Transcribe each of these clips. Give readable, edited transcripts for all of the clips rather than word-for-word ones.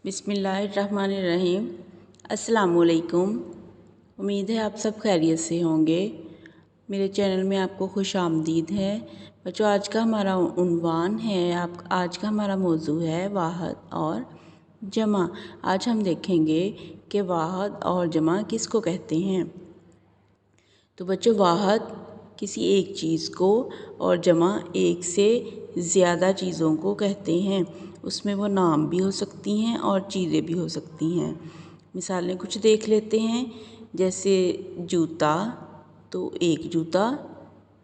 बिस्मिल्लाहिर्रहमानिर्रहीम। अस्सलामुअलैकुम। उम्मीद है आप सब खैरियत से होंगे। मेरे चैनल में आपको खुश आमदीद है। बच्चों, आज का हमारा उन्वान है, आज का हमारा मौजू है वाहद और जमा। आज हम देखेंगे कि वाहद और जमा किसको कहते हैं। तो बच्चों, वाहद किसी एक चीज़ को और जमा एक से ज़्यादा चीज़ों को कहते हैं। उसमें वो नाम भी हो सकती हैं और चीज़ें भी हो सकती हैं। मिसालें कुछ देख लेते हैं, जैसे जूता, तो एक जूता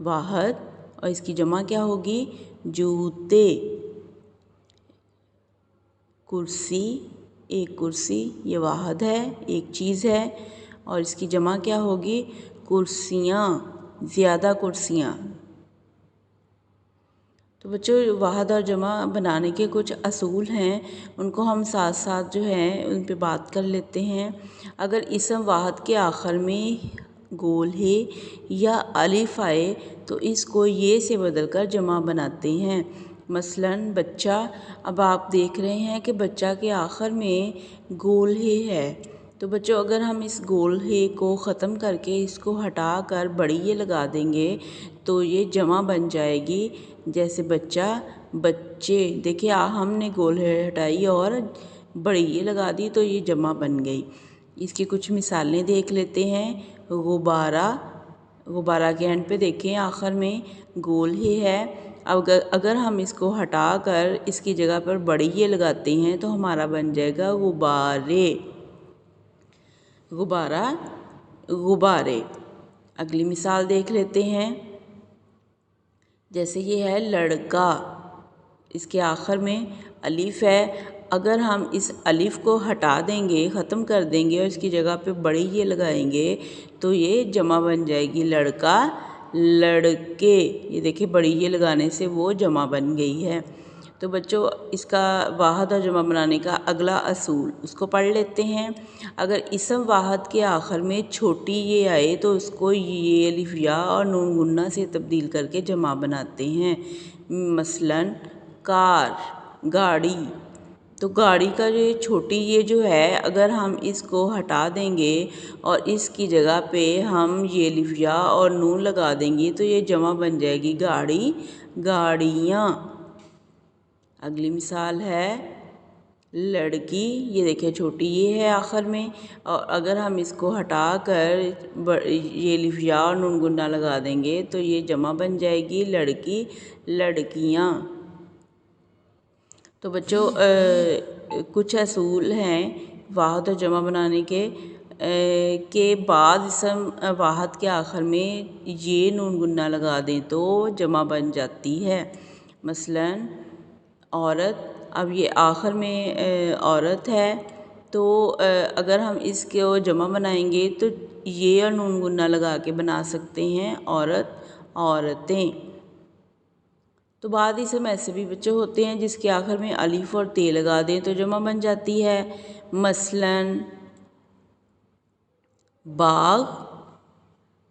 वाहद और इसकी जमा क्या होगी, जूते। कुर्सी, एक कुर्सी, ये वाहद है, एक चीज़ है, और इसकी जमा क्या होगी, कुर्सियाँ, ज़्यादा कुर्सियाँ। तो बच्चों, वाहद और जमा बनाने के कुछ असूल हैं, उनको हम साथ साथ जो है उन पे बात कर लेते हैं। अगर इसम वाहद के आखिर में गोल है या अलिफ आए तो इसको ये से बदल कर जमा बनाते हैं। मसलन बच्चा, अब आप देख रहे हैं कि बच्चा के आखिर में गोल है। तो बच्चों, अगर हम इस गोल है को ख़त्म करके इसको हटा कर बड़ी ये लगा देंगे तो ये जमा बन जाएगी। जैसे बच्चा, बच्चे, देखिए हमने गोल है हटाई और बड़ी ये लगा दी तो ये जमा बन गई। इसकी कुछ मिसालें देख लेते हैं। गुब्बारा, गुब्बारा के एंड पे देखें आखिर में गोल ही है। अगर हम इसको हटा कर इसकी जगह पर बड़ी ये लगाते हैं तो हमारा बन जाएगा गुब्बारे, गुब्बारा, गुब्बारे। अगली मिसाल देख लेते हैं, जैसे ये है लड़का, इसके आखिर में अलिफ है। अगर हम इस अलिफ को हटा देंगे, ख़त्म कर देंगे और इसकी जगह पे बड़ी ये लगाएंगे तो ये जमा बन जाएगी, लड़का, लड़के। ये देखिए बड़ी ये लगाने से वो जमा बन गई है। तो बच्चों, इसका वाहद और जमा बनाने का अगला असूल उसको पढ़ लेते हैं। अगर इसम वाहद के आखिर में छोटी ये आए तो उसको ये अलिफ या और नून गुन्ना से तब्दील करके जमा बनाते हैं। मसलन कार, गाड़ी। तो गाड़ी का जो छोटी ये जो है, अगर हम इसको हटा देंगे और इसकी जगह पे हम ये अलिफ या और नून लगा देंगे तो ये जमा बन जाएगी, गाड़ी, गाड़ियाँ। अगली मिसाल है लड़की, ये देखिए छोटी ये है आखिर में, और अगर हम इसको हटा कर ये अलिफ या और नून गुन्ना लगा देंगे तो ये जमा बन जाएगी, लड़की, लड़कियाँ। तो बच्चों, कुछ असूल हैं वाहद और जमा बनाने के बाद इसम वाहद के आखिर में ये नून गुन्ना लगा दें तो जमा बन जाती है। मसलन औरत, अब ये आखिर में औरत है तो अगर हम इसको जमा बनाएंगे तो ये और नून गुन्ना लगा के बना सकते हैं, औरत, औरतें। तो बाद इसम ऐसे भी बच्चे होते हैं जिसके आखिर में अलिफ और ते लगा दें तो जमा बन जाती है। मसलन बाग,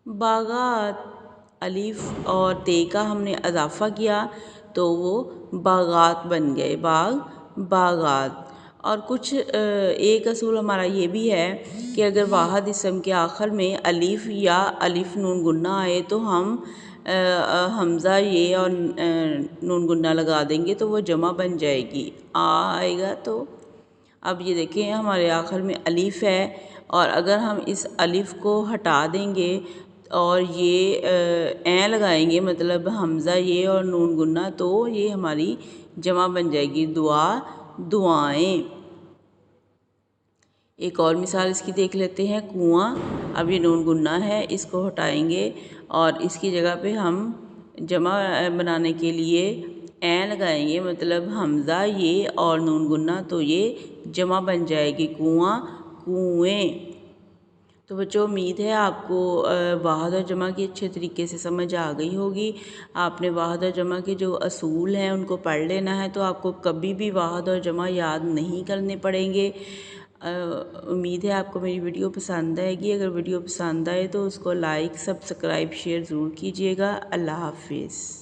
बागात। अलिफ और ते का हमने इजाफा किया तो वो बागात बन गए, बाग, बागात। और कुछ एक असूल हमारा ये भी है कि अगर वाहद इसम के आखिर में अलिफ या अलिफ नून गुन्ना आए तो हम हमज़ा ये और नून गुन्ना लगा देंगे तो वो जमा बन जाएगी, आ आएगा। तो अब ये देखें हमारे आखिर में अलिफ है और अगर हम इस अलिफ को हटा देंगे और ये ए लगाएंगे, मतलब हमज़ा ये और नून गुन्ना, तो ये हमारी जमा बन जाएगी, दुआ, दुआएं। एक और मिसाल इसकी देख लेते हैं, कुआं। अब ये नून गुन्ना है, इसको हटाएंगे और इसकी जगह पे हम जमा बनाने के लिए ए लगाएंगे, मतलब हमज़ा ये और नून गुन्ना, तो ये जमा बन जाएगी, कुआं, कुएं। तो बच्चों, उम्मीद है आपको वाहद और जमा की अच्छे तरीके से समझ आ गई होगी। आपने वाहद और जमा के जो असूल हैं उनको पढ़ लेना है तो आपको कभी भी वाहद और जमा याद नहीं करने पड़ेंगे। उम्मीद है आपको मेरी वीडियो पसंद आएगी। अगर वीडियो पसंद आए तो उसको लाइक, सब्सक्राइब, शेयर ज़रूर कीजिएगा। अल्लाह हाफिज़।